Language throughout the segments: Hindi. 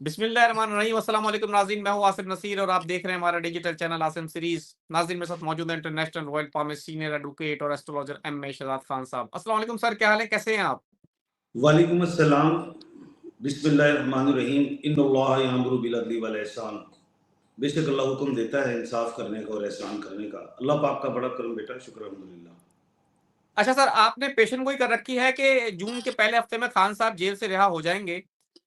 बिस्मिल्लाहिर्रहमानिर्रहीम। अस्सलाम वालेकुम नाज़रीन, मैं हूँ आसिफ नसीर और आप देख रहे हैं हमारा डिजिटल चैनल आसिम सीरीज। नाज़रीन मेरे साथ मौजूद है international royal pharmacy senior advocate और astrologer M A Shahzad Khan Sahab. अस्सलाम वालेकुम सर, क्या हाल है, कैसे हैं आप? वालेकुम अस्सलाम। बिस्मिल्लाहिर्रहमानिर्रहीम। इन्नल्लाह यअमुरु बिल अदली वल ihsan। बेशक अल्लाह हुक्म देता है इंसाफ करने का और एहसान करने का। अल्लाह पाक का बड़ा करम बेटा, शुक्र अल्हम्दुलिल्लाह। अच्छा सर, आपने पेशेंट गोई कर रखी है कि जून के पहले हफ्ते में खान साहब जेल से रिहा हो जाएंगे।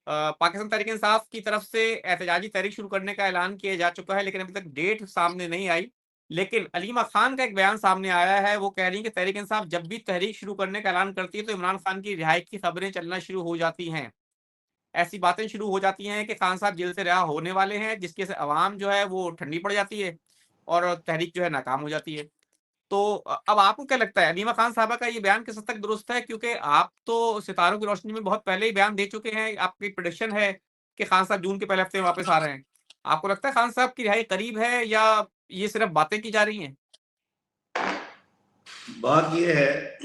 पाकिस्तान तहरीक इंसाफ की तरफ से एहतजाजी तहरीक शुरू करने का ऐलान किया जा चुका है, लेकिन अभी तक डेट सामने नहीं आई। लेकिन अलीमा खान का एक बयान सामने आया है, वो कह रही है कि तहरीक इंसाफ जब भी तहरीक शुरू करने का ऐलान करती है तो इमरान खान की रिहाई की खबरें चलना शुरू हो जाती हैं। ऐसी बातें शुरू हो जाती हैं कि खान साहब जेल से रिहा होने वाले हैं, जिसकी वजह से अवाम जो है वो ठंडी पड़ जाती है और तहरीक जो है नाकाम हो जाती है। तो अब आपको क्या लगता है अलीमा खान साहबा का ये बयान किस हद तक दुरुस्त है? क्योंकि आप तो सितारों की रोशनी में बहुत पहले ही बयान दे चुके हैं, आपकी प्रेडिक्शन है कि खान साहब जून के पहले हफ्ते में वापस आ रहे हैं। आपको लगता है खान साहब की रिहाई करीब है या ये सिर्फ बातें की जा रही हैं? बात यह है,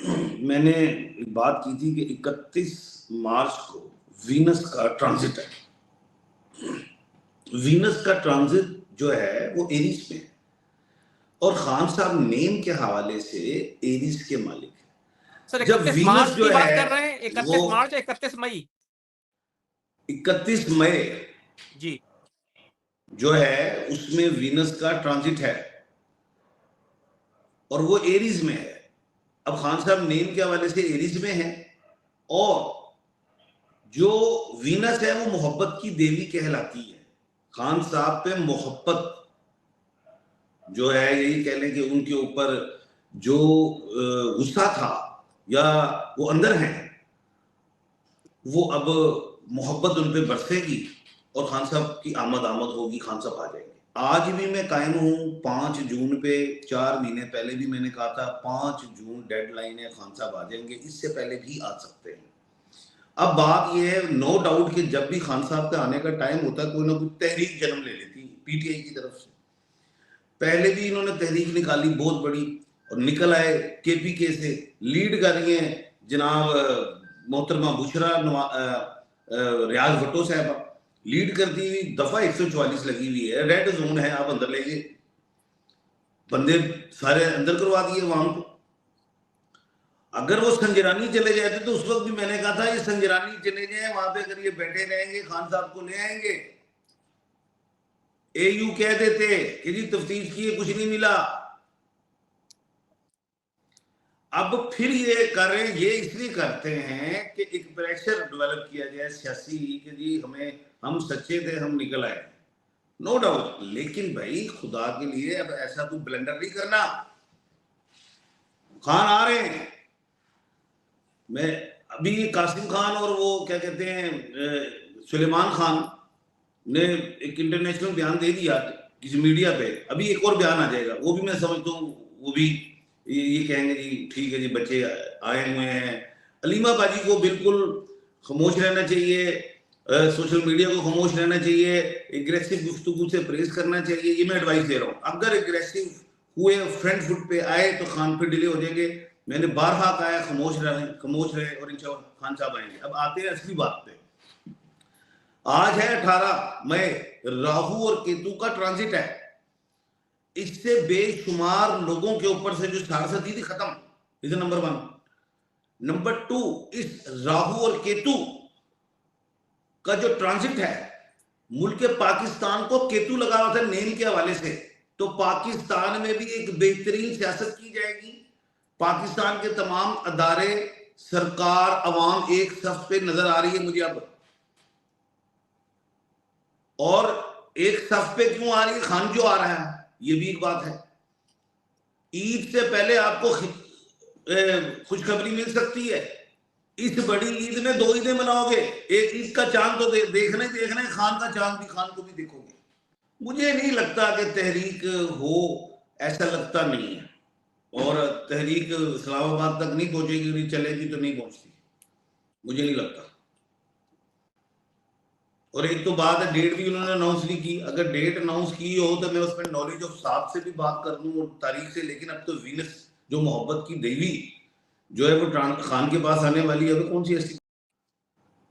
मैंने एक बात की थी कि 31 मार्च को वीनस का ट्रांजिट है। वीनस का ट्रांजिट जो है वो एरीज में है और खान साहब नेम के हवाले से एरीज के मालिक हैं। सर जब 31 वीनस मार्च जो की बात है कर रहे हैं, वो 31 मार्च या 31 मई? 31 मई जी। जो है उसमें वीनस का ट्रांजिट है और वो एरीज में है। अब खान साहब नेम के हवाले से एरीज में है और जो वीनस है वो मोहब्बत की देवी कहलाती है। खान साहब पे मोहब्बत जो है, यही कह लें कि उनके ऊपर जो गुस्सा था या वो अंदर है, वो अब मोहब्बत उन पे बरसेगी और खान साहब की आमद होगी, खान साहब आ जाएंगे। आज भी मैं कायम हूँ 5 जून पे। 4 महीने पहले भी मैंने कहा था 5 जून डेडलाइन है, खान साहब आ जाएंगे, इससे पहले भी आ सकते हैं। अब बात यह है, नो डाउट कि जब भी खान साहब के आने का टाइम होता है कोई ना कोई तहरीक जन्म ले लेती पीटीआई की तरफ से। पहले भी इन्होंने तहरीक निकाली बहुत बड़ी और निकल आए केपीके से। लीड कर रही हैं जनाब मोहतरमा बुशरा रियाज भट्टो साहब लीड करती हुई। दफा 144 लगी हुई है, रेड जोन है, आप अंदर ले गए, बंदे सारे अंदर करवा दिए अवाम को। अगर वो संजरानी चले जाते तो उस वक्त भी मैंने कहा था ये संजरानी चले जाए, वहां पे अगर ये बैठे रहेंगे खान साहब को ले आएंगे। एयू कह देते कि जी तफ्तीश की कुछ नहीं मिला। अब फिर ये कर रहे हैं, ये इसलिए करते हैं कि एक प्रेशर डेवलप किया जाए सियासी कि जी हम सच्चे थे, हम निकल आए। नो डाउट, लेकिन भाई खुदा के लिए अब ऐसा तो ब्लेंडर नहीं करना। खान आ रहे हैं। मैं अभी कासिम खान और वो क्या कहते हैं सुलेमान खान ने एक इंटरनेशनल बयान दे दिया किसी मीडिया पे। अभी एक और बयान आ जाएगा, वो भी मैं समझता हूँ वो भी ये कहेंगे जी ठीक है जी बच्चे आए हुए हैं। अलीमा बाजी को बिल्कुल खामोश रहना चाहिए, सोशल मीडिया को खामोश रहना चाहिए, एग्रेसिव गुफ्तगू से परहेज करना चाहिए। ये मैं एडवाइस दे रहा हूँ। अगर एग्रेसिव हुए, फ्रंट फुट पे आए तो खान फिर डिले हो जाएंगे। मैंने बारहा कहा है खामोश रहे और इंशाल्लाह खान साहब आएंगे। अब आते हैं असली बात पे। आज है 18 मई, राहु और केतु का ट्रांजिट है। इससे बेशुमार लोगों के ऊपर से जो सारसती थी खत्म। Is number 1। नंबर 2, इस राहु और केतु का जो ट्रांजिट है, मुल्क पाकिस्तान को केतु लगा हुआ था नेम के हवाले से, तो पाकिस्तान में भी एक बेहतरीन सियासत की जाएगी। पाकिस्तान के तमाम अदारे, सरकार, अवाम एक सफ पे नजर आ रही है मुझे अब। और एक सफ पे क्यों आ रही है? खान जो आ रहा है, ये भी एक बात है। ईद से पहले आपको खुशखबरी मिल सकती है। इस बड़ी ईद में 2 ईदें मनाओगे। एक ईद का चांद तो देखना है, खान का चांद भी, खान को भी देखोगे। मुझे नहीं लगता कि तहरीक हो, ऐसा लगता नहीं है। और तहरीक इस्लामाबाद तक नहीं पहुंचेगी, नहीं चलेगी तो नहीं पहुंचती, मुझे नहीं लगता। और एक तो बात है, डेट भी उन्होंने अनाउंस नहीं की। अगर डेट अनाउंस की हो तो मैं उस पर नॉलेज ऑफ साहब से भी बात कर लूँ और तारीख से। लेकिन अब तो वीनस जो मोहब्बत की देवी जो है वो खान के पास आने वाली है, सी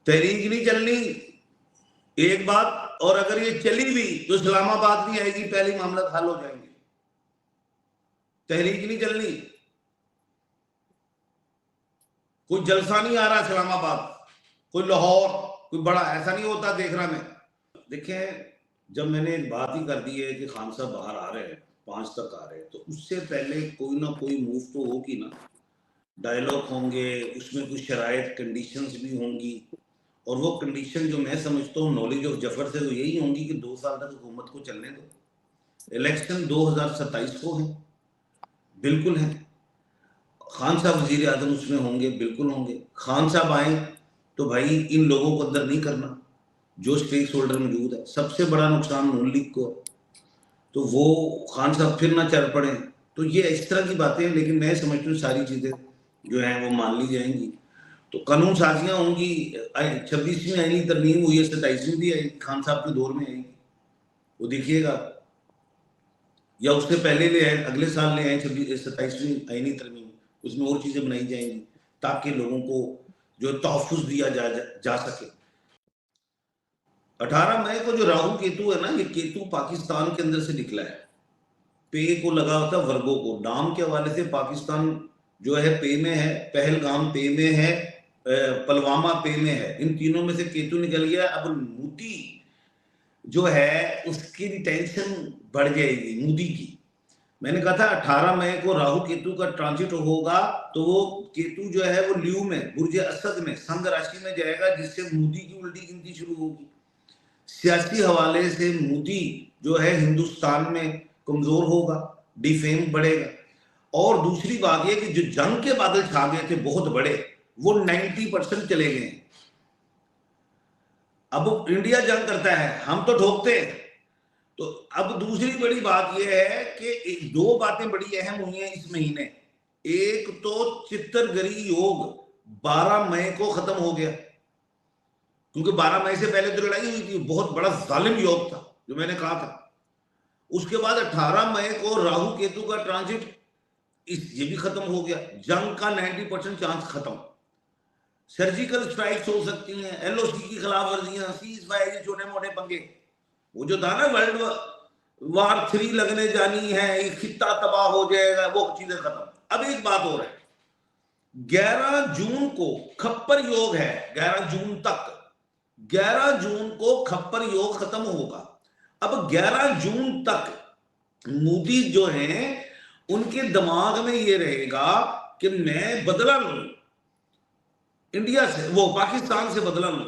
तहरीक नहीं चलनी। एक बात, और अगर ये चली भी तो इस्लामाबाद नहीं आएगी, पहले मामला हल हो जाएंगे। तहरीक नहीं चलनी, कोई जलसा नहीं आ रहा इस्लामाबाद, कोई लाहौर, कोई बड़ा ऐसा नहीं होता देख रहा मैं। देखें, जब मैंने एक बात ही कर दी है कि खान साहब बाहर आ रहे हैं, 5 तक आ रहे हैं, तो उससे पहले कोई ना कोई मूव तो होगी ना, डायलॉग होंगे, उसमें कुछ शराइत कंडीशंस भी होंगी, और वो कंडीशन जो मैं समझता हूँ नॉलेज ऑफ जफर से तो यही होंगी कि 2 साल तक हुकूमत को चलने दो, इलेक्शन 2027 को है, बिल्कुल है। खान साहब वजीर आजम उसमें होंगे, बिल्कुल होंगे। खान साहब आए तो भाई इन लोगों को अंदर नहीं करना जो स्टेक होल्डर मौजूद है। सबसे बड़ा नुकसान नून लीग को, तो वो खान साहब फिर ना चल पड़े, तो ये इस तरह की बातें हैं। लेकिन मैं समझता हूँ सारी चीजें जो हैं वो मान ली जाएंगी, तो कानून साजियां होंगी। 26वीं आईनी तरमीम हुई है, 27वीं भी आई खान साहब के दौर में आएगी, वो देखिएगा, या उससे पहले ले आए, अगले साल ले आए 27वीं आईनी तरमीम, उसमें और चीजें बनाई जाएंगी ताकि लोगों को जो तहफ़्फ़ुज़ दिया जा सके। 18 मई को जो राहु केतु है ना, ये केतु पाकिस्तान के अंदर से निकला है, पे को लगा होता है वर्गों को, नाम के हवाले से पाकिस्तान जो है पे में है, पहलगाम पे में है, पुलवामा पे में है, इन तीनों में से केतु निकल गया। अब मोदी जो है उसकी टेंशन बढ़ जाएगी, मोदी की। मैंने कहा था 18 मई को राहु केतु का ट्रांजिट होगा, तो वो केतु जो है वो ल्यू में, बुर्ज असद में, संघ राशि में जाएगा, जिससे मोदी की उल्टी गिनती शुरू होगी। सियासी हवाले से मोदी जो है हिंदुस्तान में कमजोर होगा, डिफेम बढ़ेगा। और दूसरी बात यह कि जो जंग के बादल छा गए थे बहुत बड़े, वो 90% चले गए। अब इंडिया जंग करता है, हम तो ठोकते हैं। तो अब दूसरी बड़ी बात यह है कि 2 बातें बड़ी अहम हुई हैं इस महीने। एक तो चित्तरगरी योग 12 मई को खत्म हो गया, क्योंकि 12 मई से पहले तो लड़ाई हुई थी, बहुत बड़ा जालिम योग था जो मैंने कहा था। उसके बाद 18 मई को राहु केतु का ट्रांजिट, ये भी खत्म हो गया, जंग का 90% चांस खत्म। सर्जिकल स्ट्राइक्स हो सकती हैं, एलओसी की खिलाफ वर्जियां, सीज फायर, छोटे मोटे पंगे, वो जो था ना वर्ल्ड वार 3 लगने जानी है, ये खित्ता तबाह हो जाएगा, वो चीजें खत्म। अब एक बात और है, 11 जून को खप्पर योग है, 11 जून तक, 11 जून को खप्पर योग खत्म होगा। अब 11 जून तक मोदी जो है उनके दिमाग में ये रहेगा कि मैं बदला लूं इंडिया से, वो पाकिस्तान से बदला लूं।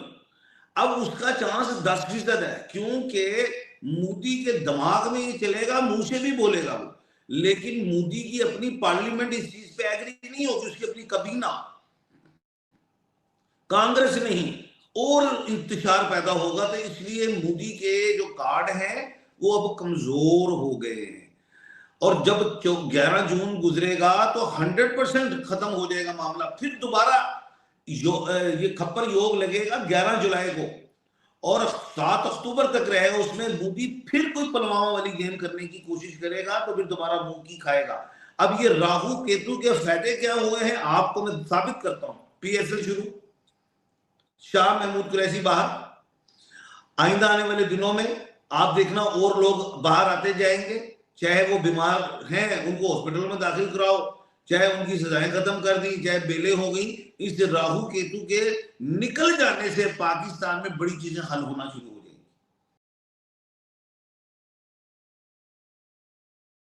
अब उसका चांस 10% है, क्योंकि मोदी के दिमाग में ये चलेगा, मुंह से भी बोलेगा वो, लेकिन मोदी की अपनी पार्लियामेंट इस चीज पे एग्री नहीं होगी, उसकी अपनी कबीना, कांग्रेस नहीं, और इंतशार पैदा होगा। तो इसलिए मोदी के जो कार्ड हैं वो अब कमजोर हो गए हैं। और जब 11 जून गुजरेगा तो 100% खत्म हो जाएगा मामला। फिर दोबारा ये खप्पर योग लगेगा 11 जुलाई को, और 7 अक्टूबर तक रहेगा। उसमें मोदी फिर कोई पुलवामा वाली गेम करने की कोशिश करेगा, तो फिर दोबारा मुंह की खाएगा। अब ये राहु केतु के फायदे क्या हुए हैं आपको मैं साबित करता हूं। पीएसएल शुरू, शाह महमूद कुरैशी बाहर। आइंदा आने वाले दिनों में आप देखना और लोग बाहर आते जाएंगे, चाहे वो बीमार हैं उनको हॉस्पिटल में दाखिल कराओ, चाहे उनकी सजाएं खत्म कर दी, चाहे बेलें हो गई। इस राहु केतु के निकल जाने से पाकिस्तान में बड़ी चीजें हल होना शुरू